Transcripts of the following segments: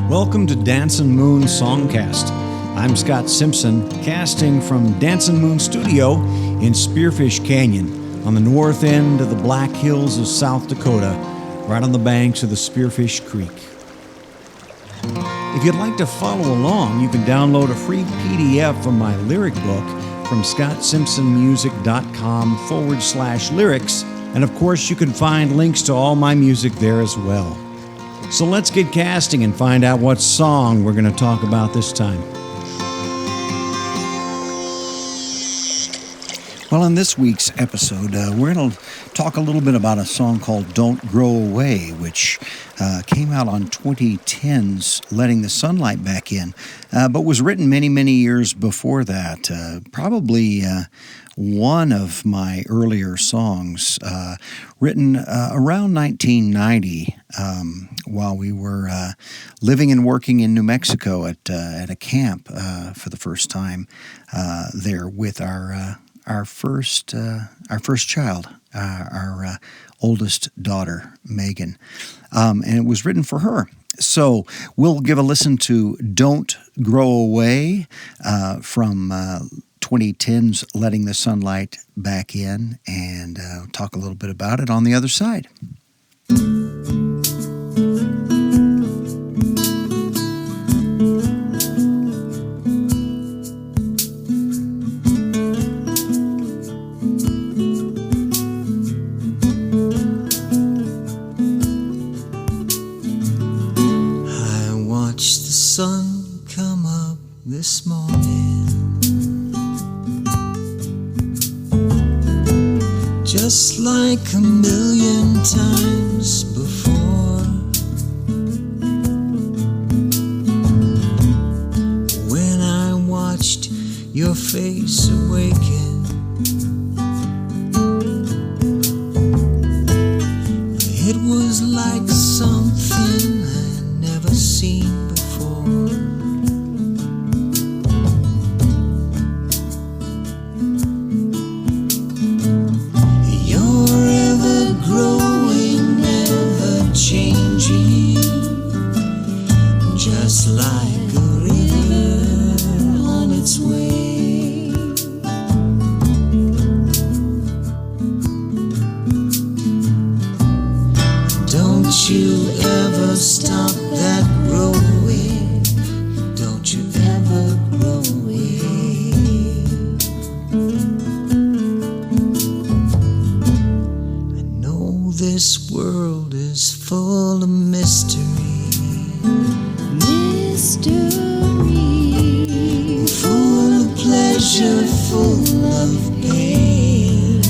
Welcome to Dancin Moon Songcast. I'm Scott Simpson, casting from Dancin Moon Studio in Spearfish Canyon on the north end of the Black Hills of South Dakota, right on the banks of the Spearfish Creek. If you'd like to follow along, you can download a free PDF from my lyric book from scottsimpsonmusic.com/lyrics, and of course you can find links to all my music there as well. So let's get casting and find out what song we're going to talk about this time. Well, in this week's episode, we're going to talk a little bit about a song called Don't Grow Away, which came out on 2010's Letting the Sunlight Back In, but was written many, many years before that. Probably one of my earlier songs, written around 1990 while we were living and working in New Mexico at a camp for the first time there with our first child, our oldest daughter, Megan, and it was written for her. So we'll give a listen to Don't Grow Away from 2010's Letting the Sunlight Back In, and talk a little bit about it on the other side. Sun come up this morning, just like a million times before. When I watched your face awaken, it was like something I never seen before. Just like a river on its way. Don't you ever stop that growing. Don't you ever grow away. I know this world is full of mystery. Full of pleasure, full of pain,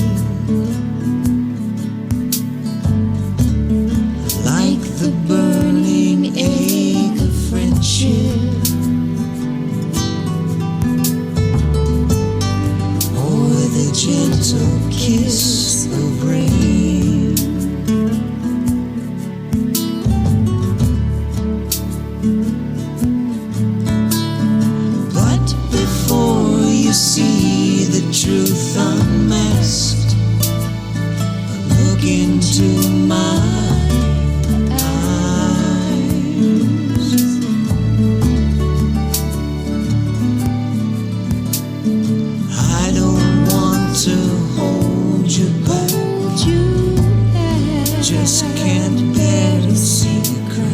like the burning ache of friendship, or the gentle kiss of rain. See the truth unmasked, look into my eyes. I don't want to hold you back, just can't bear to see you cry.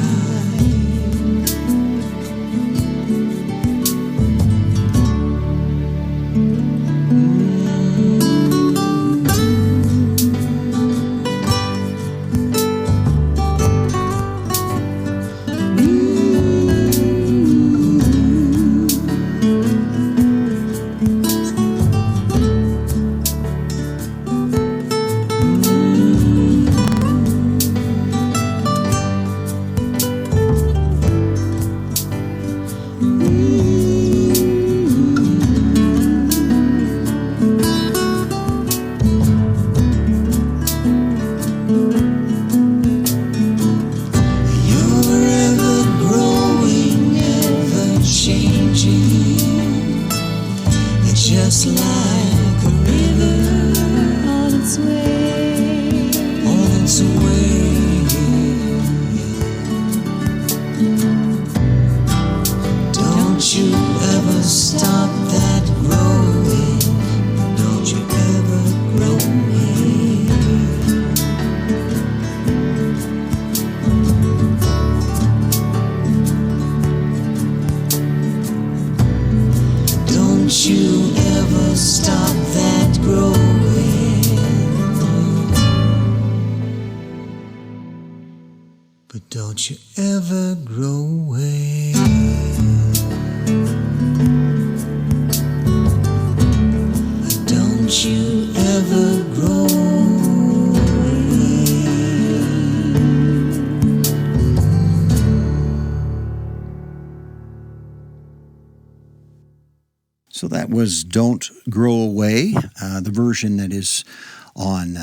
Just like a river on its way, on its way. but don't you ever grow away. Don't you ever grow away. So that was Don't Grow Away, the version that is on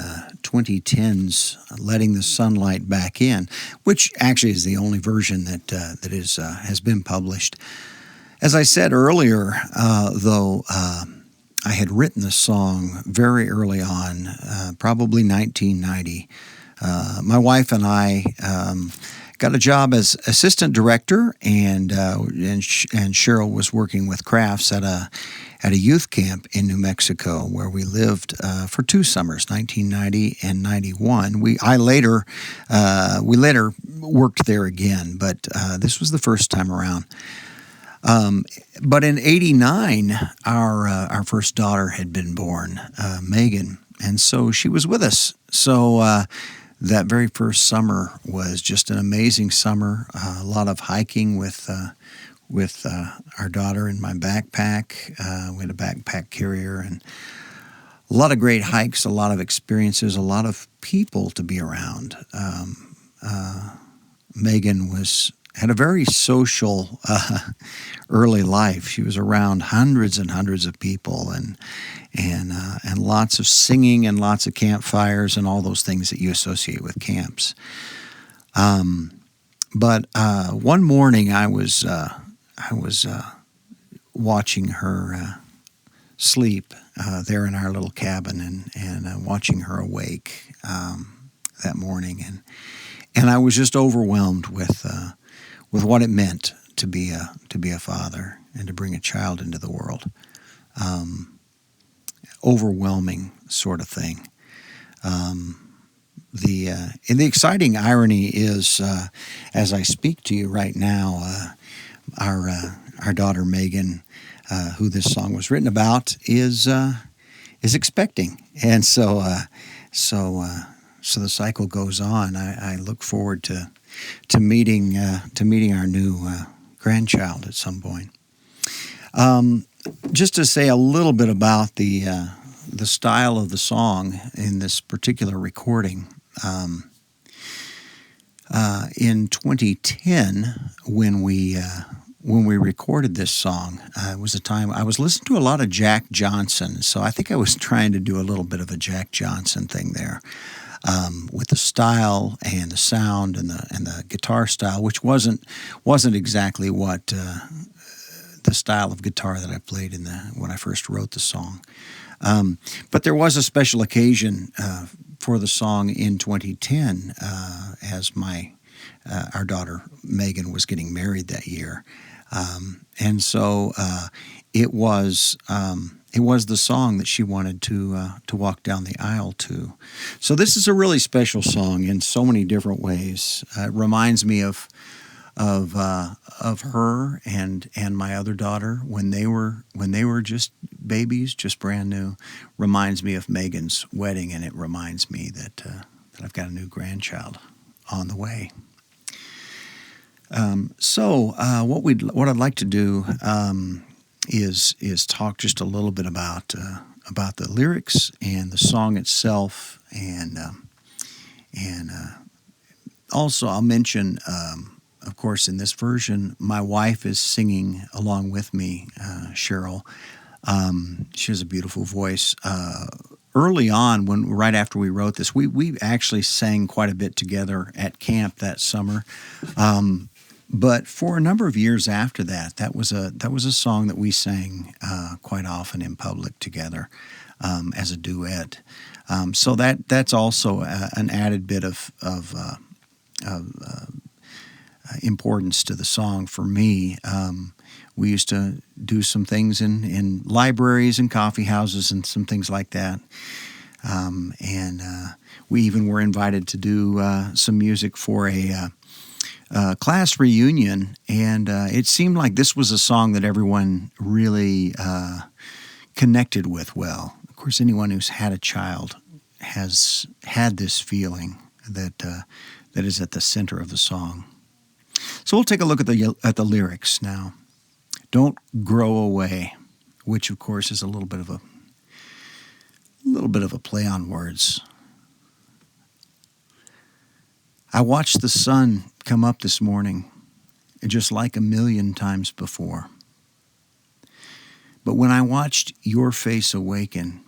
2010's Letting the Sunlight Back In, which actually is the only version that has been published. As I said earlier, though, I had written the song very early on, probably 1990. My wife and I got a job as assistant director, and Cheryl was working with crafts at a youth camp in New Mexico, where we lived for 2 summers, 1990 and 91. We later worked there again, but this was the first time around. But in '89, our first daughter had been born, Megan, and so she was with us. So that very first summer was just an amazing summer. A lot of hiking with our daughter in my backpack. We had a backpack carrier, and a lot of great hikes, a lot of experiences, a lot of people to be around. Megan had a very social early life. She was around hundreds and hundreds of people, and lots of singing and lots of campfires and all those things that you associate with camps. But one morning I was watching her sleep there in our little cabin, and watching her awake that morning, and I was just overwhelmed with what it meant to be a father and to bring a child into the world. Overwhelming sort of thing. And the exciting irony is, as I speak to you right now, our daughter Megan, who this song was written about, is expecting, and so the cycle goes on. I look forward to meeting our new grandchild at some point. Just to say a little bit about the style of the song in this particular recording. In 2010, when we recorded this song, it was a time I was listening to a lot of Jack Johnson, so I think I was trying to do a little bit of a Jack Johnson thing there. With the style and the sound and the guitar style, which wasn't exactly what the style of guitar that I played when I first wrote the song. But there was a special occasion for the song in 2010, as our daughter Megan was getting married that year, and so it was the song that she wanted to walk down the aisle to. So this is a really special song in so many different ways. It reminds me of her and my other daughter when they were just babies, just brand new. Reminds me of Megan's wedding, and it reminds me that I've got a new grandchild on the way. So what I'd like to do is talk just a little bit about the lyrics and the song itself, and also I'll mention, of course, in this version, my wife is singing along with me, Cheryl. She has a beautiful voice. Early on, right after we wrote this, we actually sang quite a bit together at camp that summer. But for a number of years after that was a song that we sang quite often in public together as a duet. So that's also an added bit of importance to the song for me. We used to do some things in libraries and coffee houses and some things like that. And we even were invited to do some music for a class reunion, and it seemed like this was a song that everyone really connected with well. Of course, anyone who's had a child has had this feeling that is at the center of the song. So we'll take a look at the lyrics now. Don't grow away, which of course is a little bit of a play on words. I watched the sun come up this morning, just like a million times before. But when I watched your face awaken,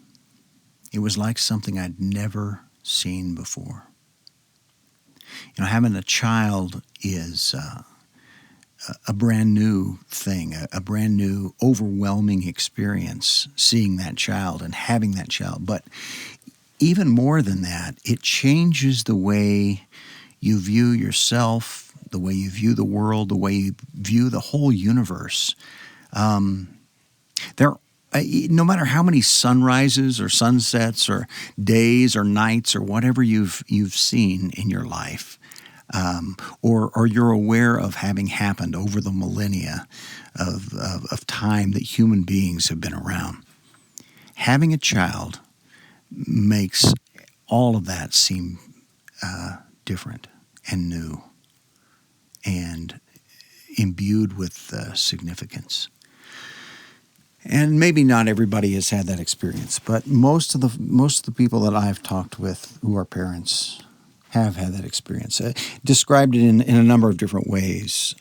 it was like something I'd never seen before. You know, having a child is a brand new thing, a brand new, overwhelming experience, seeing that child and having that child. But even more than that, it changes the way you view yourself, the way you view the world, the way you view the whole universe. No matter how many sunrises or sunsets or days or nights or whatever you've seen in your life, or you're aware of having happened over the millennia of time that human beings have been around, having a child makes all of that seem different and new and imbued with significance. And maybe not everybody has had that experience, but most of the people that I've talked with who are parents have had that experience. Described it in a number of different ways.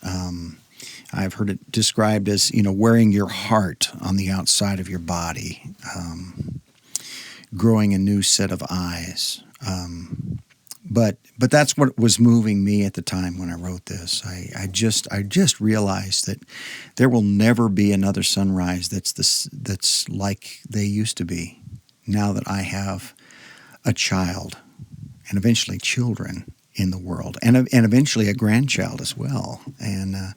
I've heard it described as, wearing your heart on the outside of your body, growing a new set of eyes. But that's what was moving me at the time when I wrote this. I just realized that there will never be another sunrise that's like they used to be. Now that I have a child, and eventually children in the world, and eventually a grandchild as well, and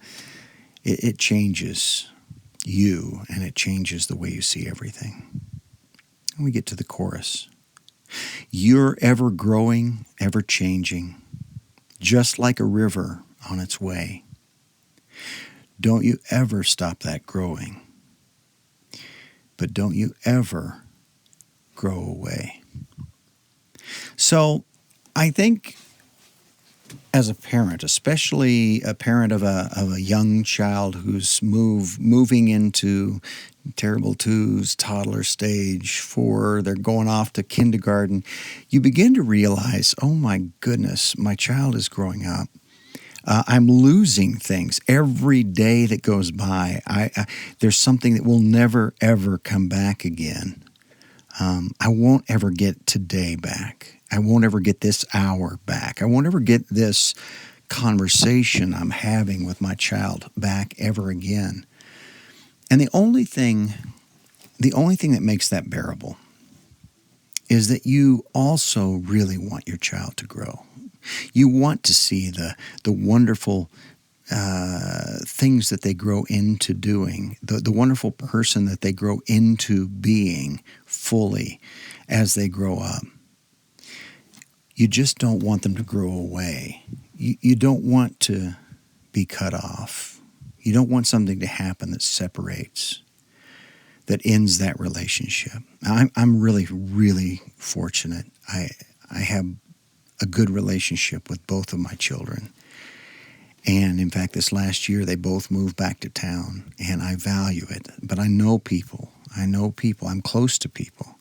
it changes you, and it changes the way you see everything. And we get to the chorus. You're ever growing, ever changing, just like a river on its way. Don't you ever stop that growing, but don't you ever grow away. So I think as a parent, especially a parent of a young child who's moving into terrible twos, toddler stage 4, they're going off to kindergarten, you begin to realize, oh my goodness, my child is growing up. I'm losing things every day that goes by. There's something that will never, ever come back again. I won't ever get today back. I won't ever get this hour back. I won't ever get this conversation I'm having with my child back ever again. And the only thing that makes that bearable is that you also really want your child to grow. You want to see the wonderful things that they grow into doing, the wonderful person that they grow into being fully as they grow up. You just don't want them to grow away. You don't want to be cut off. You don't want something to happen that separates, that ends that relationship. I'm really, really fortunate. I have a good relationship with both of my children. And in fact, this last year, they both moved back to town, and I value it. But I know people, I'm close to people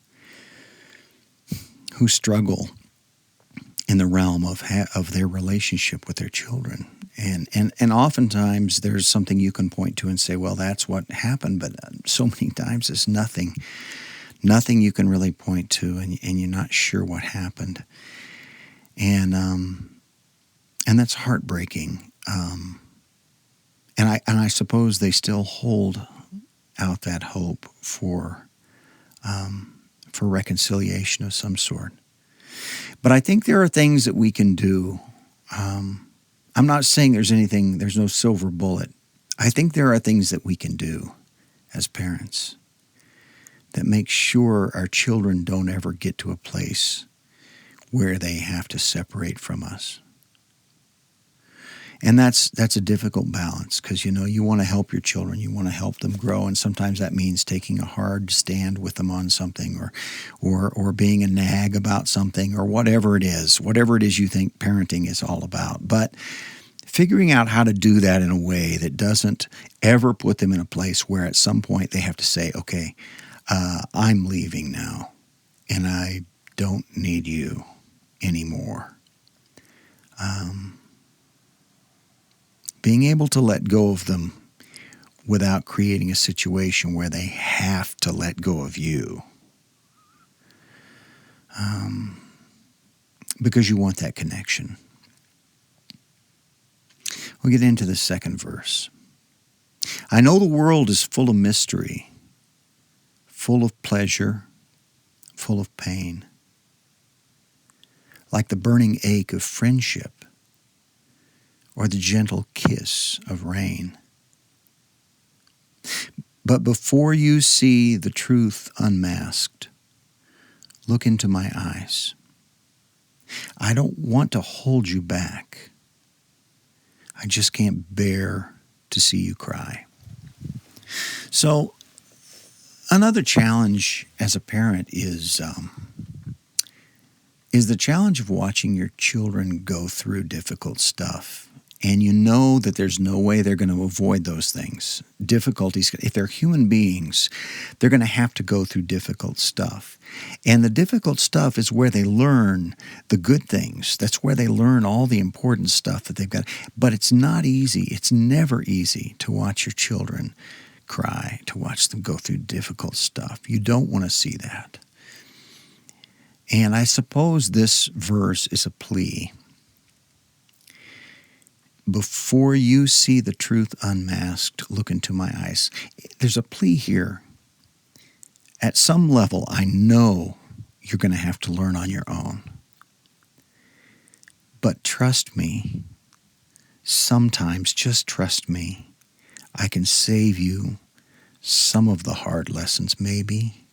who struggle in the realm of their relationship with their children. And oftentimes there's something you can point to and say, well, that's what happened, but so many times it's nothing you can really point to, and you're not sure what happened. And that's heartbreaking. And I suppose they still hold out that hope for reconciliation of some sort. But I think there are things that we can do. I'm not saying there's no silver bullet. I think there are things that we can do as parents that make sure our children don't ever get to a place where they have to separate from us. And that's a difficult balance because, you want to help your children. You want to help them grow. And sometimes that means taking a hard stand with them on something or being a nag about something or whatever it is you think parenting is all about. But figuring out how to do that in a way that doesn't ever put them in a place where at some point they have to say, okay, I'm leaving now and I don't need you anymore. Being able to let go of them without creating a situation where they have to let go of you. Because you want that connection. We'll get into the second verse. I know the world is full of mystery, full of pleasure, full of pain. Like the burning ache of friendship or the gentle kiss of rain. But before you see the truth unmasked, look into my eyes. I don't want to hold you back. I just can't bear to see you cry. So, another challenge as a parent is the challenge of watching your children go through difficult stuff. And you know that there's no way they're going to avoid those things. Difficulties, if they're human beings, they're going to have to go through difficult stuff. And the difficult stuff is where they learn the good things. That's where they learn all the important stuff that they've got. But it's not easy. It's never easy to watch your children cry, to watch them go through difficult stuff. You don't want to see that. And I suppose this verse is a plea. Before you see the truth unmasked, look into my eyes. There's a plea here. At some level, I know you're going to have to learn on your own. But trust me, sometimes just trust me, I can save you some of the hard lessons, maybe.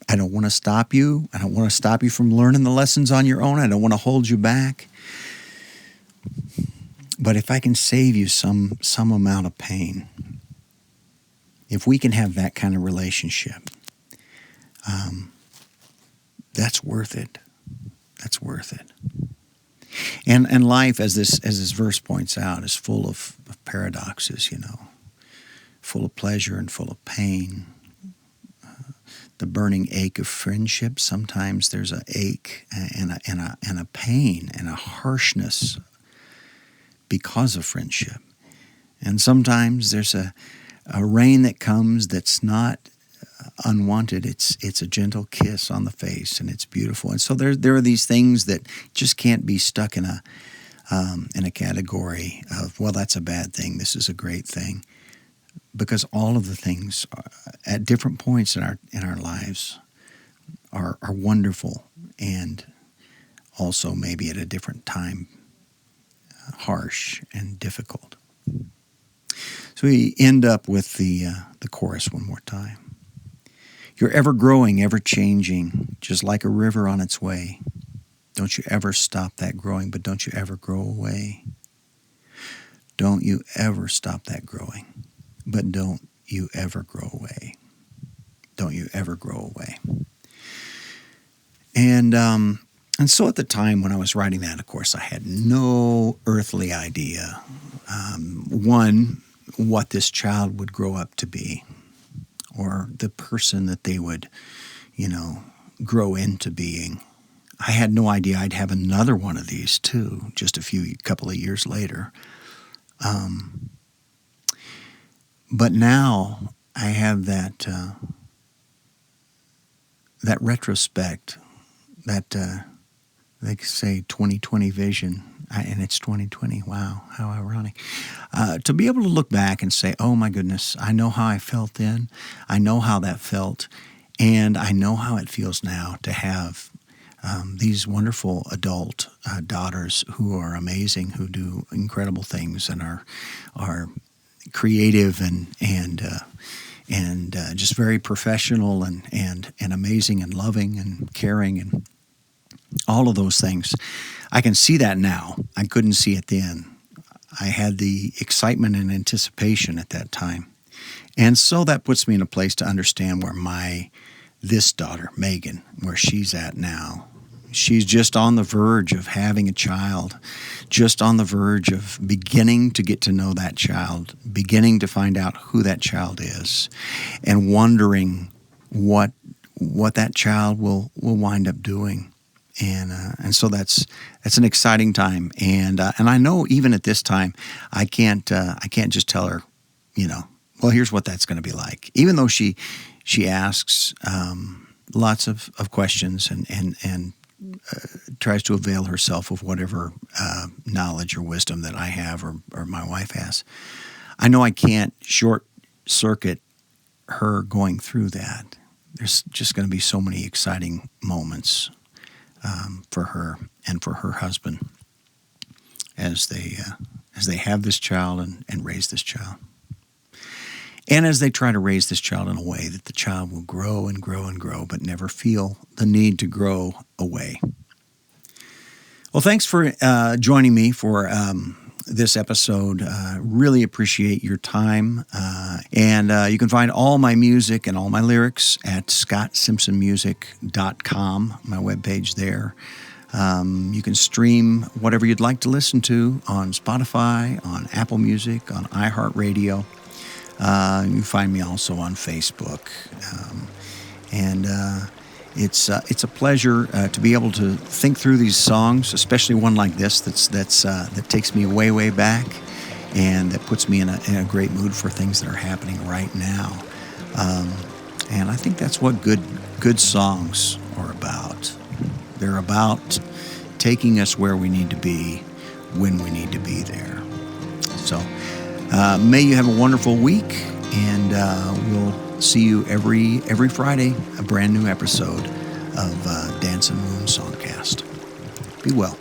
I don't want to stop you. I don't want to stop you from learning the lessons on your own. I don't want to hold you back. But if I can save you some amount of pain, if we can have that kind of relationship, that's worth it. That's worth it. And life, as this verse points out, is full of paradoxes, full of pleasure and full of pain. The burning ache of friendship. Sometimes there's an ache and a pain and a harshness because of friendship. And sometimes there's a rain that comes that's not unwanted. It's a gentle kiss on the face, and it's beautiful. And so there are these things that just can't be stuck in a category of, well, that's a bad thing, this is a great thing. Because all of the things at different points in our lives are wonderful, and also maybe at a different time harsh and difficult. So we end up with the chorus one more time. You're ever growing, ever changing, just like a river on its way. Don't you ever stop that growing, but don't you ever grow away. Don't you ever stop that growing, but don't you ever grow away. Don't you ever grow away. And so at the time when I was writing that, of course, I had no earthly idea, one, what this child would grow up to be, or the person that they would, grow into being. I had no idea I'd have another one of these too, just a couple of years later. But now I have that retrospect, that they say 2020 vision, and it's 2020. Wow, how ironic. To be able to look back and say, oh my goodness, I know how I felt then, I know how that felt, and I know how it feels now to have these wonderful adult daughters who are amazing, who do incredible things and are creative and just very professional and amazing and loving and caring All of those things. I can see that now. I couldn't see it then. I had the excitement and anticipation at that time. And so that puts me in a place to understand where this daughter, Megan, where she's at now. She's just on the verge of having a child, just on the verge of beginning to get to know that child, beginning to find out who that child is, and wondering what that child will wind up doing. And so that's an exciting time. And I know even at this time, I can't just tell her, well, here's what that's going to be like. Even though she asks lots of questions and tries to avail herself of whatever knowledge or wisdom that I have or my wife has, I know I can't short circuit her going through that. There's just going to be so many exciting moments for her and for her husband as they have this child and raise this child. And as they try to raise this child in a way that the child will grow and grow and grow, but never feel the need to grow away. Well, thanks for joining me for this episode. Really appreciate your time. And you can find all my music and all my lyrics at ScottSimpsonMusic.com, my webpage there. You can stream whatever you'd like to listen to on Spotify, on Apple Music, on iHeartRadio. You can find me also on Facebook. It's a pleasure to be able to think through these songs, especially one like this that takes me way, way back, and that puts me in a great mood for things that are happening right now. And I think that's what good songs are about. They're about taking us where we need to be when we need to be there. So may you have a wonderful week, and we'll see you every Friday, a brand new episode of Dancin Songcast. Be well.